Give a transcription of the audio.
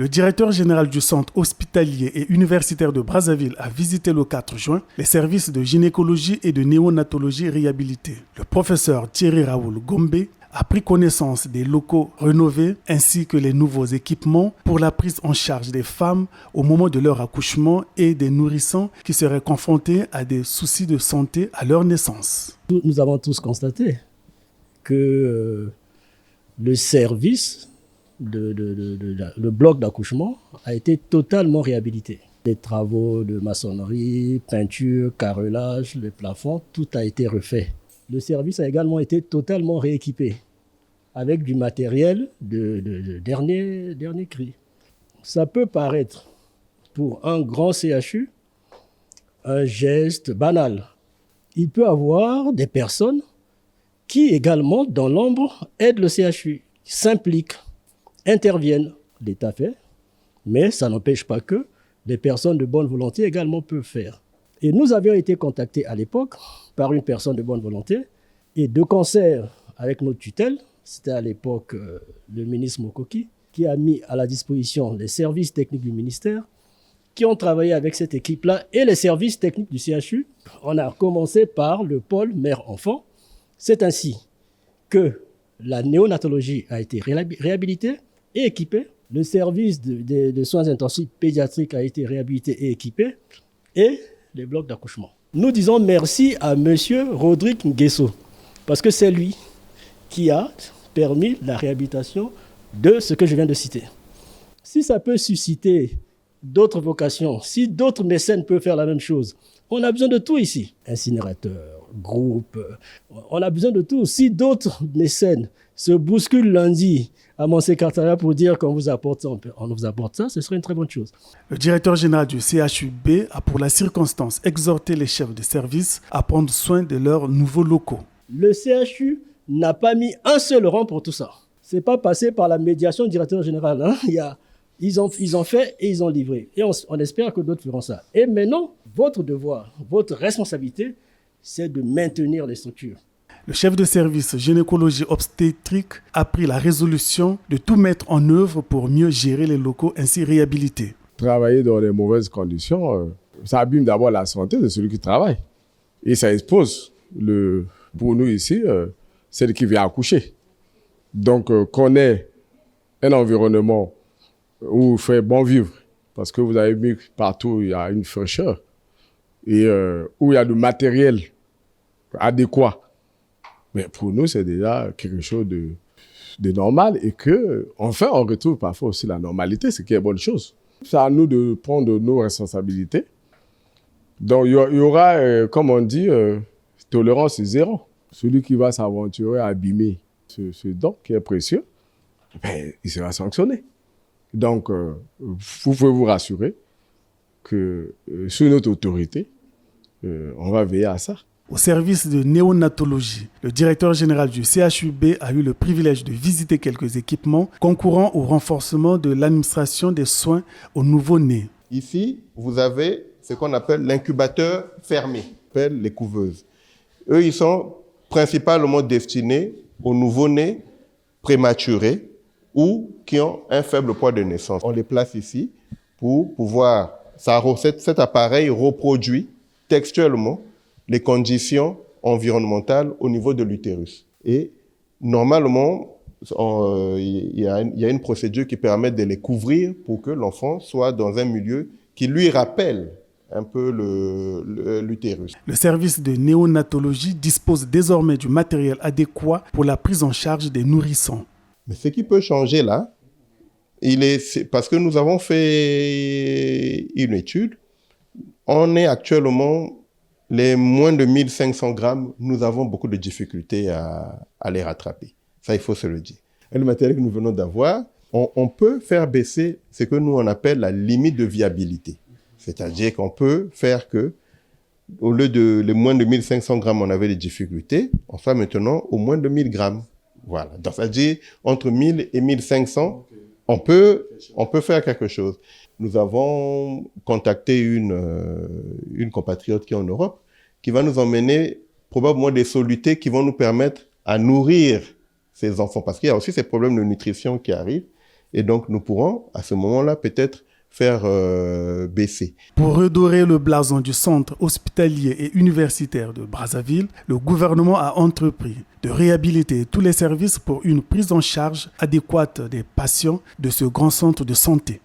Le directeur général du centre hospitalier et universitaire de Brazzaville a visité le 4 juin les services de gynécologie et de néonatologie réhabilités. Le professeur Thierry Raoul Gombe a pris connaissance des locaux rénovés ainsi que les nouveaux équipements pour la prise en charge des femmes au moment de leur accouchement et des nourrissons qui seraient confrontés à des soucis de santé à leur naissance. Nous avons tous constaté que le service le bloc d'accouchement a été totalement réhabilité. Les travaux de maçonnerie, peinture, carrelage, les plafonds, tout a été refait. Le service a également été totalement rééquipé avec du matériel de dernier cri. Ça peut paraître pour un grand CHU un geste banal. Il peut y avoir des personnes qui également, dans l'ombre, aident le CHU, s'impliquent, interviennent. L'État fait, mais ça n'empêche pas que les personnes de bonne volonté également peuvent faire. Et nous avions été contactés à l'époque par une personne de bonne volonté et de concert avec notre tutelle, c'était à l'époque le ministre Mokoki, qui a mis à la disposition les services techniques du ministère qui ont travaillé avec cette équipe-là et les services techniques du CHU. On a commencé par le pôle mère-enfant. C'est ainsi que la néonatologie a été réhabilitée et équipée. Le service de soins intensifs pédiatriques a été réhabilité et équipé. Et les blocs d'accouchement. Nous disons merci à M. Rodrigue Nguesso, parce que c'est lui qui a permis la réhabilitation de ce que je viens de citer. Si ça peut susciter d'autres vocations, si d'autres mécènes peuvent faire la même chose, on a besoin de tout ici. Incinérateur, groupe, on a besoin de tout. Si d'autres mécènes se bousculent lundi à mon secrétariat pour dire qu'on vous apporte ça, on vous apporte ça, ce serait une très bonne chose. Le directeur général du CHUB a pour la circonstance exhorté les chefs de service à prendre soin de leurs nouveaux locaux. Le CHU n'a pas mis un seul rang pour tout ça. Ce n'est pas passé par la médiation du directeur général. Ils ont fait et ils ont livré. Et on espère que d'autres feront ça. Et maintenant, votre devoir, votre responsabilité, c'est de maintenir les structures. Le chef de service gynécologie obstétrique a pris la résolution de tout mettre en œuvre pour mieux gérer les locaux ainsi réhabilités. Travailler dans les mauvaises conditions, ça abîme d'abord la santé de celui qui travaille. Et ça expose, pour nous ici, celle qui vient accoucher. Donc, qu'on ait un environnement où il fait bon vivre, parce que vous avez vu partout, il y a une fraîcheur, et où il y a du matériel adéquat. Mais pour nous, c'est déjà quelque chose de normal et enfin, on retrouve parfois aussi la normalité, ce qui est une bonne chose. C'est à nous de prendre nos responsabilités. Donc, il y aura, comme on dit, tolérance zéro. Celui qui va s'aventurer à abîmer ce don qui est précieux, il sera sanctionné. Donc, vous pouvez vous rassurer que sous notre autorité, on va veiller à ça. Au service de néonatologie, le directeur général du CHUB a eu le privilège de visiter quelques équipements concourant au renforcement de l'administration des soins aux nouveau-nés. Ici, vous avez ce qu'on appelle l'incubateur fermé, les couveuses. Eux, ils sont principalement destinés aux nouveau-nés prématurés ou qui ont un faible poids de naissance. On les place ici pour pouvoir... Cet appareil reproduit textuellement les conditions environnementales au niveau de l'utérus. Et normalement, il y a une procédure qui permet de les couvrir pour que l'enfant soit dans un milieu qui lui rappelle un peu l'utérus. Le service de néonatologie dispose désormais du matériel adéquat pour la prise en charge des nourrissons. Mais ce qui peut changer là, parce que nous avons fait une étude, on est actuellement... Les moins de 1500 grammes, nous avons beaucoup de difficultés à les rattraper. Ça, il faut se le dire. Et le matériel que nous venons d'avoir, on peut faire baisser ce que nous on appelle la limite de viabilité. C'est-à-dire qu'on peut faire que, au lieu de les moins de 1500 grammes, on avait des difficultés, on soit maintenant au moins de 1000 grammes. Voilà. Donc, c'est-à-dire, entre 1000 et 1500, on peut faire quelque chose. Nous avons contacté une compatriote qui est en Europe, qui va nous emmener probablement des solutés qui vont nous permettre à nourrir ces enfants. Parce qu'il y a aussi ces problèmes de nutrition qui arrivent. Et donc, nous pourrons, à ce moment-là, peut-être faire baisser. Pour redorer le blason du centre hospitalier et universitaire de Brazzaville, le gouvernement a entrepris de réhabiliter tous les services pour une prise en charge adéquate des patients de ce grand centre de santé.